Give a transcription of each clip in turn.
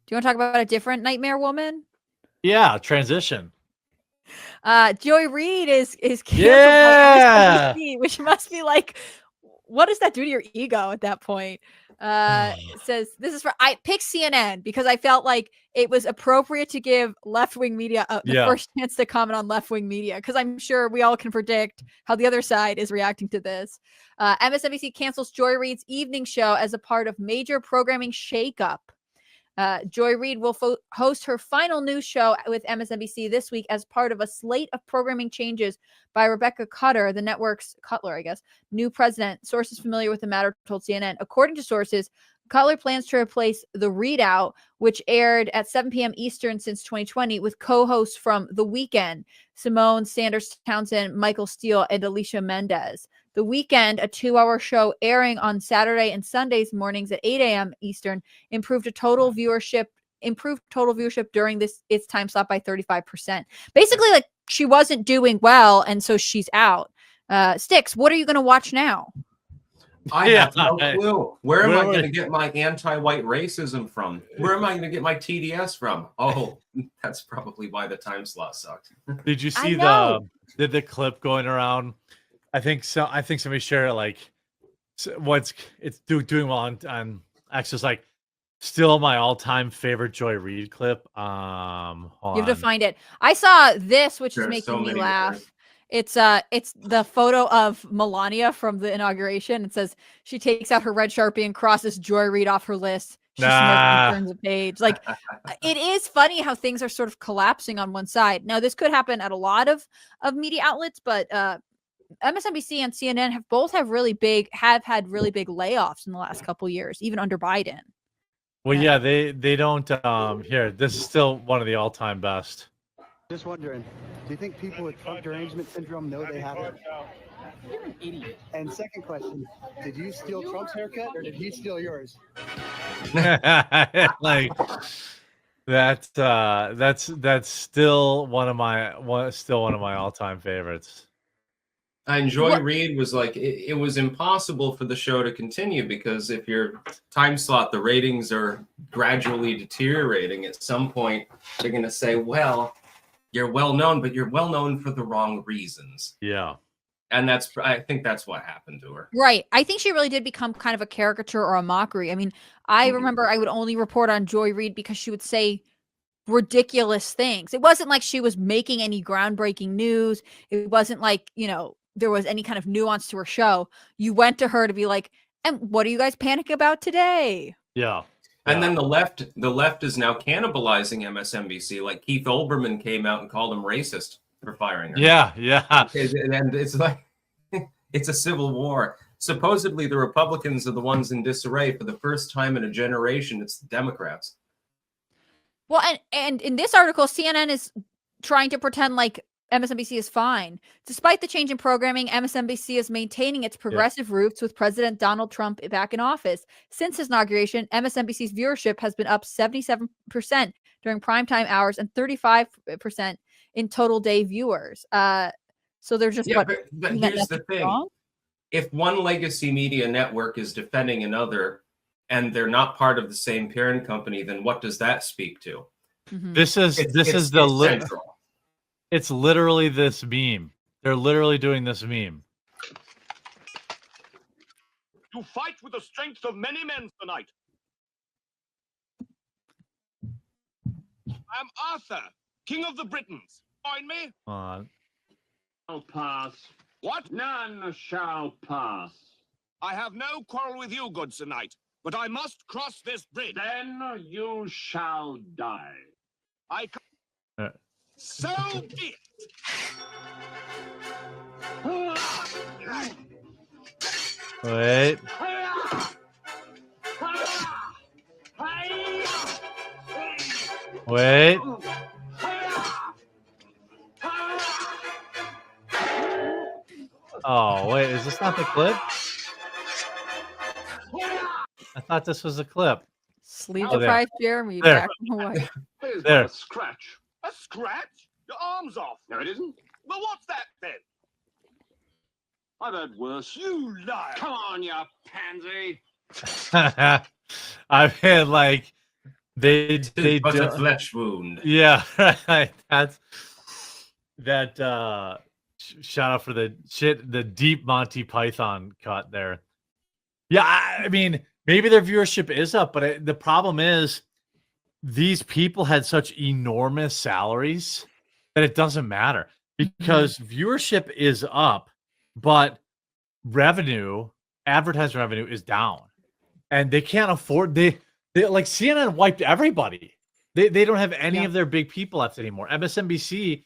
Do you want to talk about a different nightmare woman? Yeah, transition. Joy Reid is canceled Yeah, by MSNBC, which must be like, what does that do to your ego at that point? It says this is I picked CNN because I felt like it was appropriate to give left-wing media the first chance to comment on left-wing media, because I'm sure we all can predict how the other side is reacting to this. MSNBC cancels Joy Reid's evening show as a part of major programming shakeup. Joy Reid will host her final news show with MSNBC this week as part of a slate of programming changes by Rebecca Cutter, the network's new president. Sources familiar with the matter told CNN. According to sources, Cutler plans to replace The Readout, which aired at 7 p.m. Eastern since 2020, with co-hosts from The Weekend, Simone Sanders Townsend, Michael Steele, and Alicia Mendez. The Weekend, a 2-hour show airing on Saturday and Sundays mornings at 8 a.m. Eastern, improved total viewership during its time slot by 35%. Basically, like, she wasn't doing well, and so she's out. Styx, what are you going to watch now? I have no clue. Where am I going to get my anti-white racism from? Where am I going to get my TDS from? Oh, that's probably why the time slot sucked. Did you see the clip going around? I think somebody shared it, like, it's doing well on X. It's like still my all-time favorite Joy Reid clip. You have to find it. I saw this, which is making me laugh. It's the photo of Melania from the inauguration. It says she takes out her red Sharpie and crosses Joy Reid off her list. She turns a page. Like, it is funny how things are sort of collapsing on one side. Now, this could happen at a lot of media outlets, but MSNBC and CNN have had really big layoffs in the last couple years, even under Biden. Well, yeah, they don't. Here, this is still one of the all-time best. Just wondering, do you think people with trunk derangement syndrome know they have it? You're an idiot. And second question, did you steal Trump's haircut or did he steal yours? Like, that's still one of my all-time favorites. And Joy Reid was like, it was impossible for the show to continue because if your time slot, the ratings are gradually deteriorating. At some point, they're going to say, well, you're well known, but you're well known for the wrong reasons. Yeah. And I think that's what happened to her. Right. I think she really did become kind of a caricature or a mockery. I mean, I remember I would only report on Joy Reid because she would say ridiculous things. It wasn't like she was making any groundbreaking news. It wasn't like, there was any kind of nuance to her show. You went to her to be like, and what are you guys panicking about today? Yeah. And then the left is now cannibalizing MSNBC. Like Keith Olbermann came out and called him racist for firing her. Yeah. And it's like, it's a civil war. Supposedly the Republicans are the ones in disarray. For the first time in a generation, it's the Democrats. Well, and in this article, CNN is trying to pretend like MSNBC is fine. Despite the change in programming, MSNBC is maintaining its progressive roots with President Donald Trump back in office. Since his inauguration, MSNBC's viewership has been up 77% during primetime hours and 35% in total day viewers. So they're just but here's the thing. Wrong? If one legacy media network is defending another and they're not part of the same parent company, then what does that speak to? Mm-hmm. It's literally this meme. They're literally doing this meme. You fight with the strength of many men tonight. I am Arthur, King of the Britons. Join me? I'll pass. What? None shall pass. I have no quarrel with you, good Sir Knight, but I must cross this bridge. Then you shall die. So be it. Wait. Wait. Oh, wait. Is this not the clip? I thought this was a clip. Sleep deprived Jeremy back from Hawaii. There. A scratch. A scratch? Your arm's off. No, it isn't. Well, what's that then? I've had worse. You liar. Come on, you pansy. I've had like They But a do, flesh wound. yeah, right. That's that. Shout out for the deep Monty Python cut there. Yeah, I mean, maybe their viewership is up, but the problem is these people had such enormous salaries that it doesn't matter because viewership is up, but advertising revenue is down, and they can't afford they like CNN wiped everybody. They don't have any of their big people left anymore. MSNBC,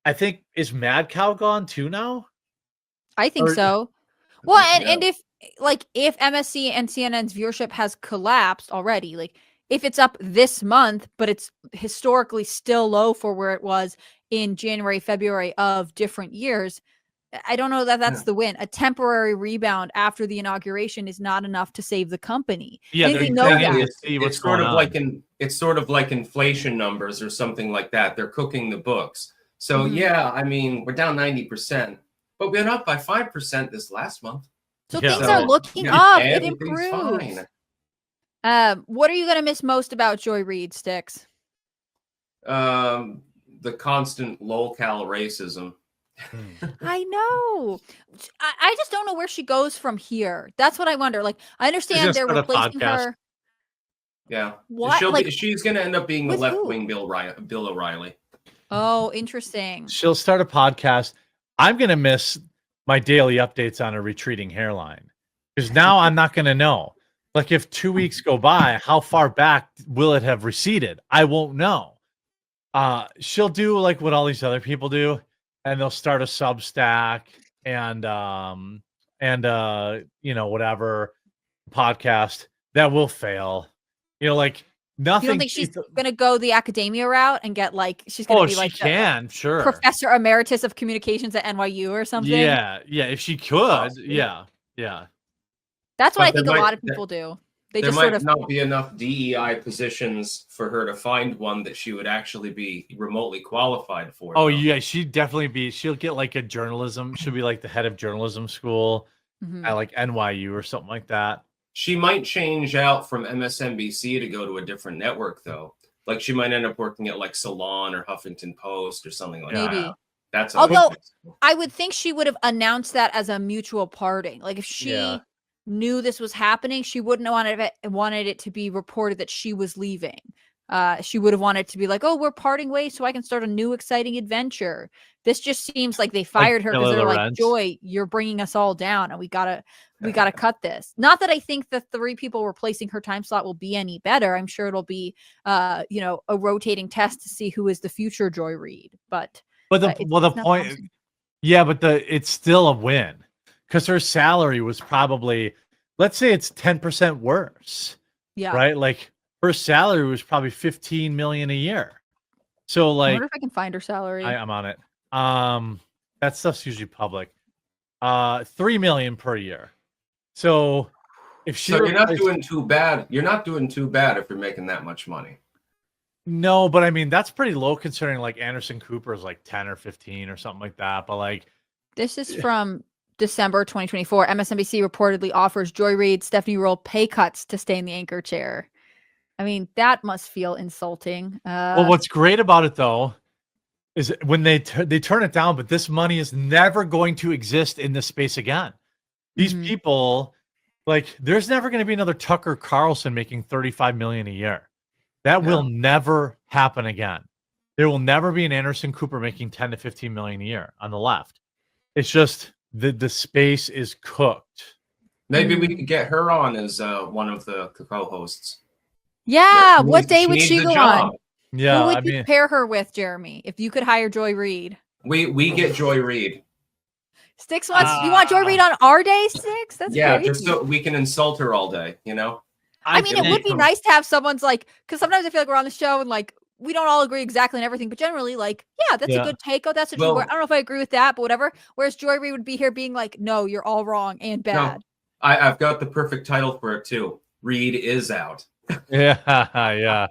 I think, is Mad Cow gone too now? I think so. Well, and if MSC and CNN's viewership has collapsed already, like if it's up this month, but it's historically still low for where it was in January, February of different years, I don't know that that's the win. A temporary rebound after the inauguration is not enough to save the company. Yeah, they know that. It's sort of like inflation numbers or something like that. They're cooking the books. So yeah, I mean, we're down 90%, but we went up by 5% this last month. So things are looking up. It improves. Fine. What are you going to miss most about Joy Reid, Styx? The constant lolcal racism. I know. I just don't know where she goes from here. That's what I wonder. Like, I understand they're replacing her. Yeah. What? She's going to end up being the left-wing Bill O'Reilly. Oh, interesting. She'll start a podcast. I'm going to miss my daily updates on a retreating hairline because now I'm not going to know. Like, if 2 weeks go by, how far back will it have receded? I won't know. She'll do like what all these other people do, and they'll start a Substack and whatever podcast that will fail. Like nothing. You don't think she's going to go the academia route and get she's going to be sure, professor emeritus of communications at NYU or something? Yeah, if she could, yeah. That's what I think a lot of people do. There might not be enough DEI positions for her to find one that she would actually be remotely qualified for. Oh, yeah, she'd definitely be. She'll get a journalism. She'll be the head of journalism school at NYU or something like that. She might change out from MSNBC to go to a different network, though. She might end up working at Salon or Huffington Post or something like that. That's although I would think she would have announced that as a mutual parting. If she knew this was happening, she wouldn't have wanted it to be reported that she was leaving. She would have wanted to be oh, we're parting ways so I can start a new exciting adventure. This just seems like they fired her because they're Joy, you're bringing us all down and we gotta cut this. Not that I think the 3 people replacing her time slot will be any better. I'm sure it'll be a rotating test to see who is the future Joy Reid. But the point awesome. Yeah, but it's still a win because her salary was probably, let's say it's 10% worse. Yeah. Right? Her salary was probably $15 million a year. So I wonder if I can find her salary. I'm on it. That stuff's usually public. $3 million per year. So if you're not doing too bad. You're not doing too bad if you're making that much money. No, but I mean that's pretty low considering Anderson Cooper is 10 or 15 or something like that. But this is from December 2024. MSNBC reportedly offers Joy Reid, Stephanie Ruhle pay cuts to stay in the anchor chair. I mean, that must feel insulting. Well, what's great about it though is when they turn it down, but this money is never going to exist in this space again. These people, there's never going to be another Tucker Carlson making $35 million a year. That will never happen again. There will never be an Anderson Cooper making 10 to 15 million a year on the left. It's just the space is cooked. Maybe we could get her on as one of the co-hosts. Yeah, what day would she go on? Yeah, who would you pair her with, Jeremy? If you could hire Joy Reid, we get Joy Reid. Styx wants you want Joy Reid on our day, Styx? That's crazy. Just so we can insult her all day. I mean, it would be nice to have someone's because sometimes I feel we're on the show and we don't all agree exactly on everything, but generally that's a good take. Oh, that's a true. I don't know if I agree with that, but whatever. Whereas Joy Reid would be here being no, you're all wrong and bad. No, I've got the perfect title for it too. Reid is out. Yeah.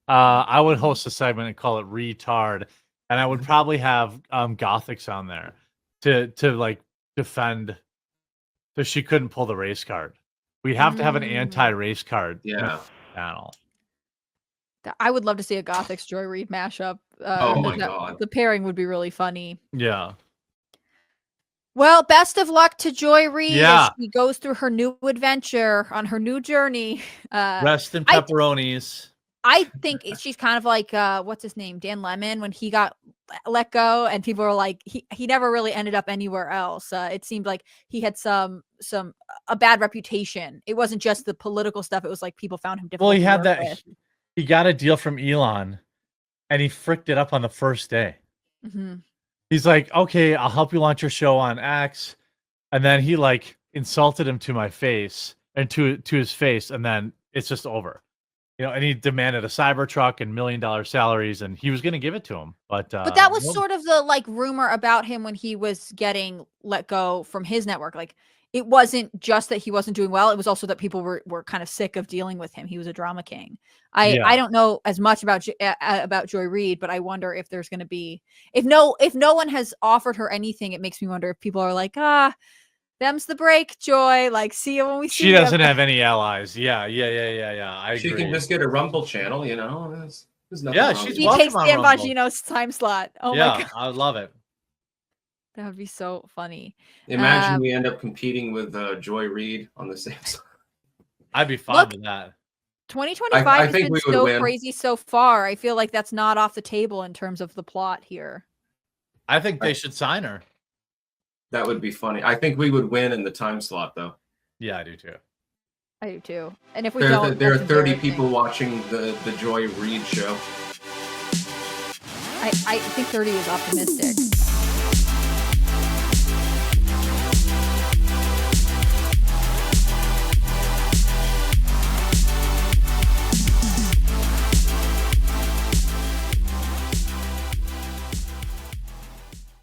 I would host a segment and call it Retard, and I would probably have Gothics on there to defend so she couldn't pull the race card. We'd have to have an anti-race card panel. I would love to see a Gothix Joy Reid mashup. Oh my God. The pairing would be really funny. Yeah. Well, best of luck to Joy Reid Yeah. as she goes through her new adventure on her new journey. Rest in pepperonis. I think she's kind of like what's his name, Dan Lemon, when he got let go, and people were like, he never really ended up anywhere else. It seemed like he had a bad reputation. It wasn't just the political stuff; it was like people found him difficult. Well, he had to that. work with. He got a deal from Elon, and he fricked it up on the first day. Mm-hmm. He's like, "Okay, I'll help you launch your show on X," and then he like insulted him to my face and to his face, and then it's just over. You know, and he demanded a Cybertruck and $1 million salaries, and he was going to give it to him. But that was sort of the like rumor about him when he was getting let go from his network. Like, it wasn't just that he wasn't doing well; it was also that people were kind of sick of dealing with him. He was a drama king. I don't know as much about Joy Reid, but I wonder if there's going to be if no one has offered her anything. It makes me wonder if people are like, them's the break, Joy. Like, see you when we see you. She doesn't have any allies. Yeah. I agree. She can just get a Rumble channel, you know. There's nothing Yeah, wrong she's with He it. welcome takes on Dan Rumble. Bongino's time slot. Oh Yeah, my God. I love it. That would be so funny. Imagine we end up competing with Joy Reid on the same side. I'd be fine Look, with that. 2025 I has think been we would so win. crazy so far. I feel like that's not off the table in terms of the plot here. I think they should sign her. That would be funny. I think we would win in the time slot, though. Yeah, I do too. I do too. And if we There don't, are that's 30 embarrassing. people watching the Joy Reid show. I think 30 is optimistic.